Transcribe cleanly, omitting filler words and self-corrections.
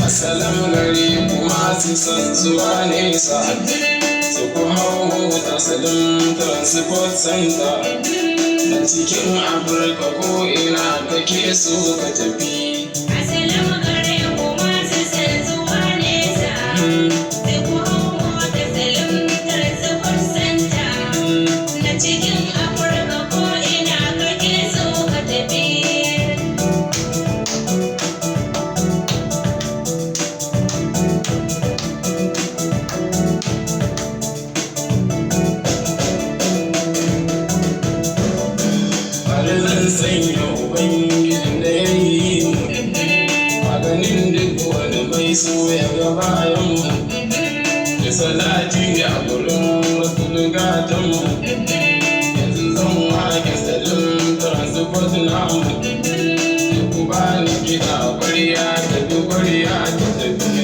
Assalamu alaikum masu son zuwa nesa, su ku hau mota Salim Transport Center. A cikin Afirka ko ina kake so ka tafi. Assalamu alaikum masu son zuwa nesa, su ku hau mota Salim Transport Center. A cikin Afirka ko ina kake so ka tafi. Zan sanya Ubangijin da ya yi mu, maganin duk wani mai so ya ga bayan mu, da salati a gurin wasu lugatanmu. Yanzu zan wake Salim Transport namu, da ku bani kiɗa ƙwarya ta bi ƙwarya ta tafi.